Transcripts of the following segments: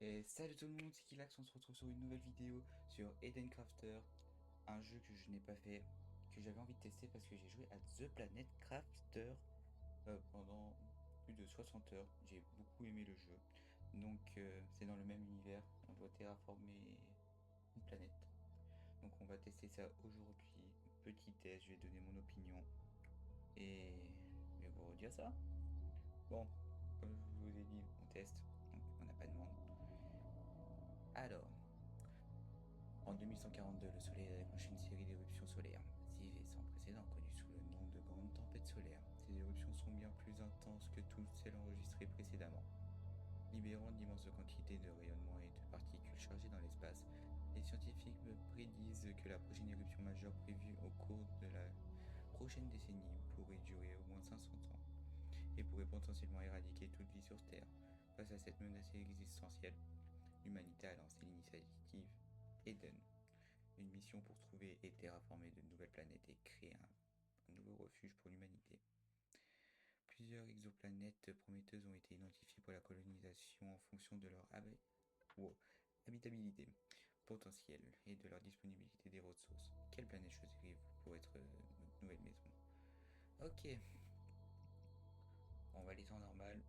Et salut tout le monde, c'est Kilax, on se retrouve sur une nouvelle vidéo sur Eden Crafter, un jeu que je n'ai pas fait, que j'avais envie de tester parce que j'ai joué à The Planet Crafter pendant plus de 60 heures. J'ai beaucoup aimé le jeu. Donc c'est dans le même univers, on doit terraformer une planète. Donc on va tester ça aujourd'hui. Petit test, je vais donner mon opinion et je vais vous redire ça. Bon, comme je vous ai dit, on teste, donc on n'a pas de monde. Alors, en 2142, le Soleil a déclenché une série d'éruptions solaires massives et sans précédent, connues sous le nom de grandes tempêtes solaires. Ces éruptions sont bien plus intenses que toutes celles enregistrées précédemment, libérant d'immenses quantités de rayonnements et de particules chargées dans l'espace. Les scientifiques prédisent que la prochaine éruption majeure prévue au cours de la prochaine décennie pourrait durer au moins 500 ans et pourrait potentiellement éradiquer toute vie sur Terre. Face à cette menace existentielle, l'humanité a lancé l'initiative Eden, une mission pour trouver et terraformer de nouvelles planètes et créer un nouveau refuge pour l'humanité. Plusieurs exoplanètes prometteuses ont été identifiées pour la colonisation en fonction de leur habitabilité potentielle et de leur disponibilité des ressources. Quelle planète choisirez-vous pour être notre nouvelle maison? Ok, on va aller en normal.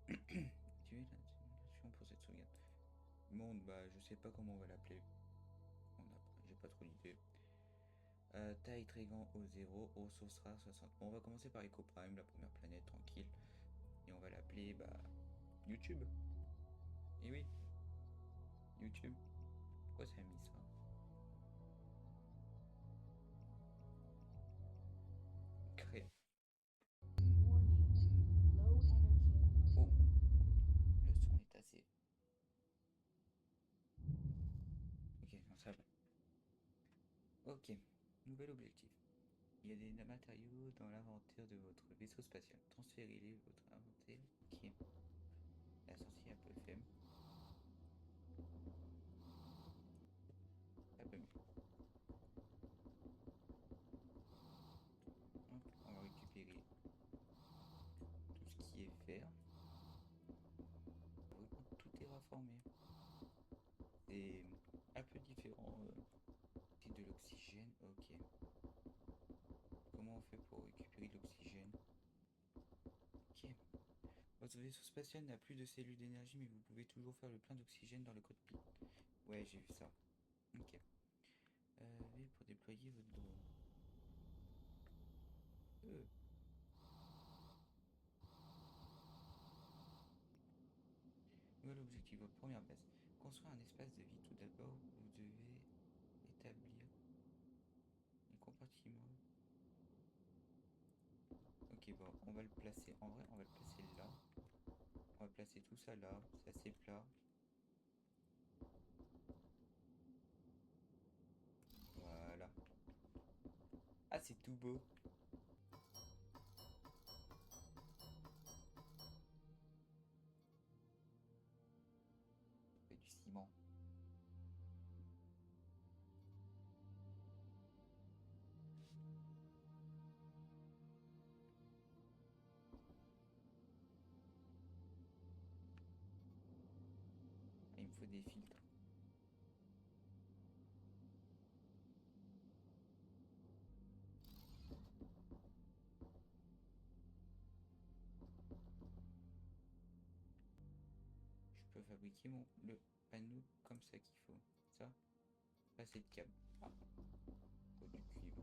Tu es la simulation pour cette sauvegarde. Monde, bah je sais pas comment on va l'appeler. J'ai pas trop d'idées. Taille très grand au 0, ressources rares 60. Bon, on va commencer par Eco Prime, la première planète, tranquille. Et on va l'appeler YouTube. Et oui, YouTube. Pourquoi ça a mis ça? Créer. Oh, le son est assez. Ok, non, ça va. Ok, nouvel objectif. Il y a des matériaux dans l'inventaire de votre vaisseau spatial. Transférez-les votre inventaire. Ok, la sortie est un peu faible. Un peu mieux. Hop, on va récupérer tout ce qui est fer. Par contre, tout est reformé. C'est un peu différent. C'est de l'oxygène, ok. Comment on fait pour récupérer de l'oxygène? Ok. Votre vaisseau spatial n'a plus de cellules d'énergie, mais vous pouvez toujours faire le plein d'oxygène dans le cockpit. Ouais, j'ai vu ça. Ok. V pour déployer votre drone. Euh. Nouvel objectif, votre première base. Construire un espace de vie. Tout d'abord, vous devez établir un compartiment. Ok, bon, on va le placer. En vrai, on va le placer là. On va placer tout ça là. C'est assez plat. Voilà. Ah, c'est tout beau. C'est du ciment. Ah, il me faut des filtres. Je peux fabriquer le panneau comme ça qu'il faut. Ça, passer de câble. Ah, faut du cuivre.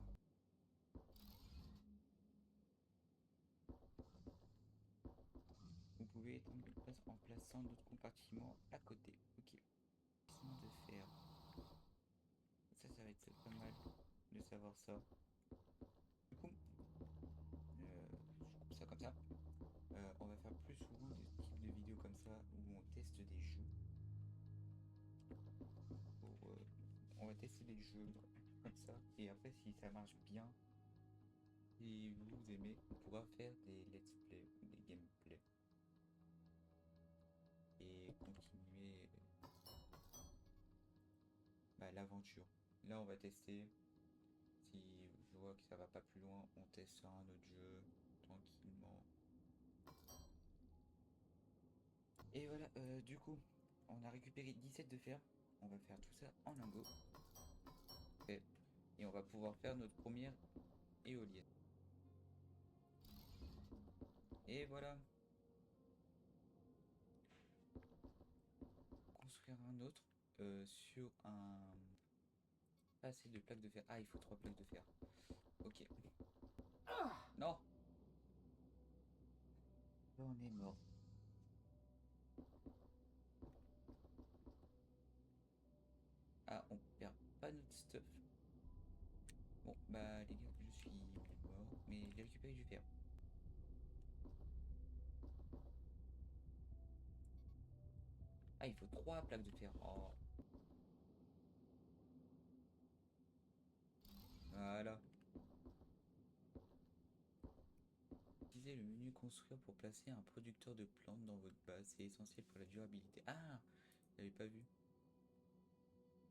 Vous pouvez étendre l'espace en plaçant d'autres compartiments à côté. Ok. Compartiment de fer. Ça va être pas mal de savoir ça. Du coup, je coupe ça comme ça. On va faire plus souvent des types de vidéos comme ça où on teste des jeux. On va tester des jeux comme ça. Et après, si ça marche bien et vous aimez, on pourra faire des let's play ou des gameplay. Et continuer l'aventure. Là, on va tester. Si je vois que ça va pas plus loin, on teste sur un autre jeu tranquillement. Et voilà, du coup, On a récupéré 17 de fer. On va faire tout ça en lingots. Et on va pouvoir faire notre première éolienne. Et voilà. Construire un autre sur un... Pas assez de plaques de fer. Ah, il faut 3 plaques de fer. Ok. Non. Là, on est mort. Ah, on perd pas notre stuff. Bon, bah les gars, je suis mort. Mais j'ai récupéré du fer. Ah, il faut 3 plaques de fer. Oh. Voilà. Utilisez le menu construire pour placer un producteur de plantes dans votre base. C'est essentiel pour la durabilité. Ah, j'avais pas vu.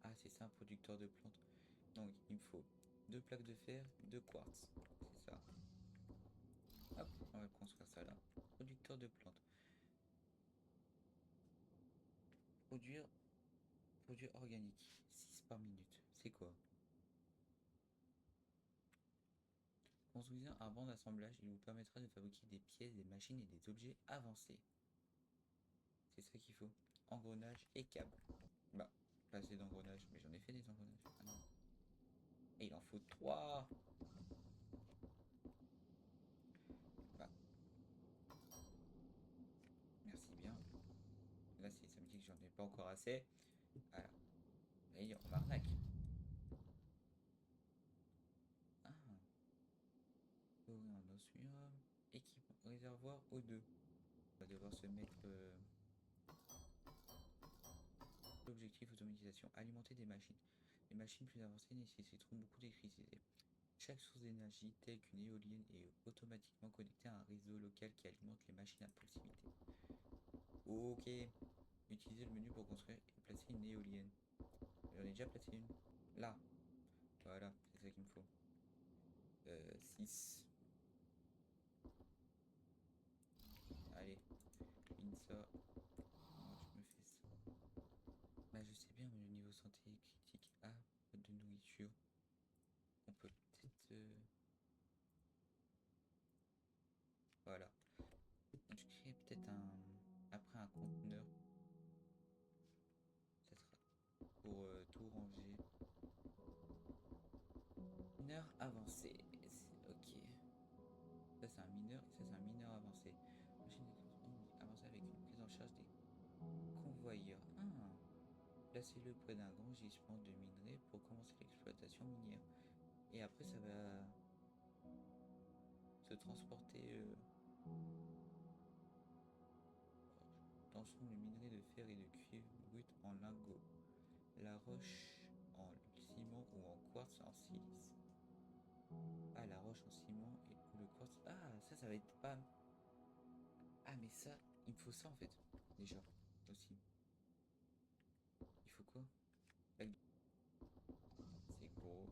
Ah, c'est ça un producteur de plantes. Donc, il me faut 2 plaques de fer, 2 quartz. C'est ça. Hop, on va construire ça là. Producteur de plantes. Produire, produire organique. 6 par minute. C'est quoi? Construisez un banc d'assemblage. Il vous permettra de fabriquer des pièces, des machines et des objets avancés. C'est ça qu'il faut. Engrenage et câble. Bah, pas assez d'engrenages. Mais j'en ai fait des engrenages. Ah non. Et il en faut 3. Bah, merci bien. Là, ça me dit que j'en ai pas encore assez. Voilà. Et on m'arnaque. Ah, en osmium. Équipement, réservoir O2. On va devoir se mettre l'objectif automatisation. Alimenter des machines. Les machines plus avancées nécessiteront beaucoup d'électricité. Chaque source d'énergie, telle qu'une éolienne, est automatiquement connectée à un réseau local qui alimente les machines à proximité. Ok. Utilisez le menu pour construire et placer une éolienne. J'en ai déjà placé une. Là. Voilà, c'est ça qu'il me faut. 6. Allez, clean ça. Moi, je me fais ça. Bah, je sais bien, mais le niveau santé est critique. Ah, pas de nourriture. On peut peut-être... Voilà. Donc, je crée peut-être un... Après un conteneur. Ça sera pour tout ranger. Mineur avancé. Ok. Ça, c'est un mineur. Et ça, c'est un mineur avancé. Machine avancée avec une prise en charge des convoyeurs. Ah. Placez-le près d'un grand gisement de minerai pour commencer l'exploitation minière. Et après, ça va se transporter dans son le minerai de fer et de cuivre brut en lingots, la roche en ciment ou en quartz en silice. Ah, la roche en ciment et le quartz. Ah, ça va être pas. Ah, mais ça, il me faut ça en fait. Déjà, aussi. Il faut quoi? C'est gros.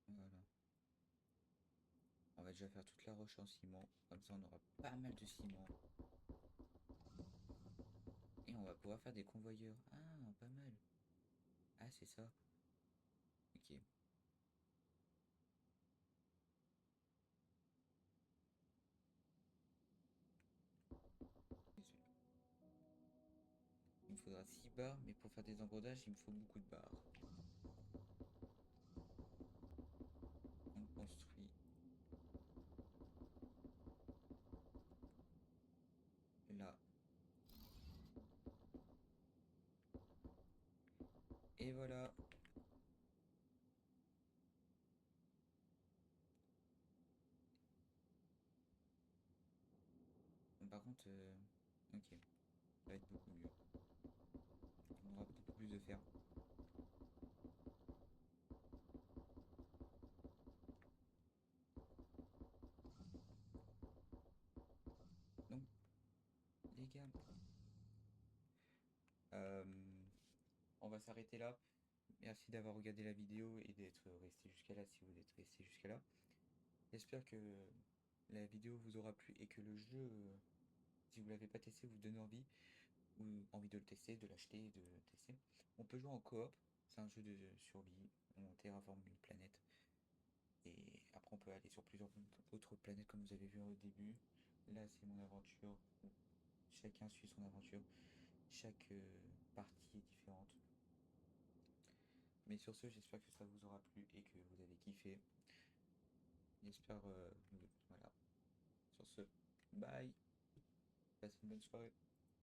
Voilà. On va déjà faire toute la roche en ciment. Comme ça, on aura pas mal de ciment. Et on va pouvoir faire des convoyeurs. Ah, pas mal. Ah, c'est ça. Ok. Il me faudra 6 barres, mais pour faire des encodages, il me faut beaucoup de barres. On construit là. Et voilà. Par contre, ok. Ça va être beaucoup mieux. On aura beaucoup plus de fer. Donc, les gars, euh, on va s'arrêter là. Merci d'avoir regardé la vidéo et d'être resté jusqu'à là si vous êtes resté jusqu'à là. J'espère que la vidéo vous aura plu et que le jeu, si vous l'avez pas testé, vous donne envie, ou envie de le tester, de l'acheter, de le tester. On peut jouer en coop, c'est un jeu de survie, on terraforme une planète. Et après on peut aller sur plusieurs autres planètes comme vous avez vu au début. Là c'est mon aventure, chacun suit son aventure, chaque partie est différente. Mais sur ce, j'espère que ça vous aura plu et que vous avez kiffé. J'espère, voilà. Sur ce, bye. Passez une bonne soirée.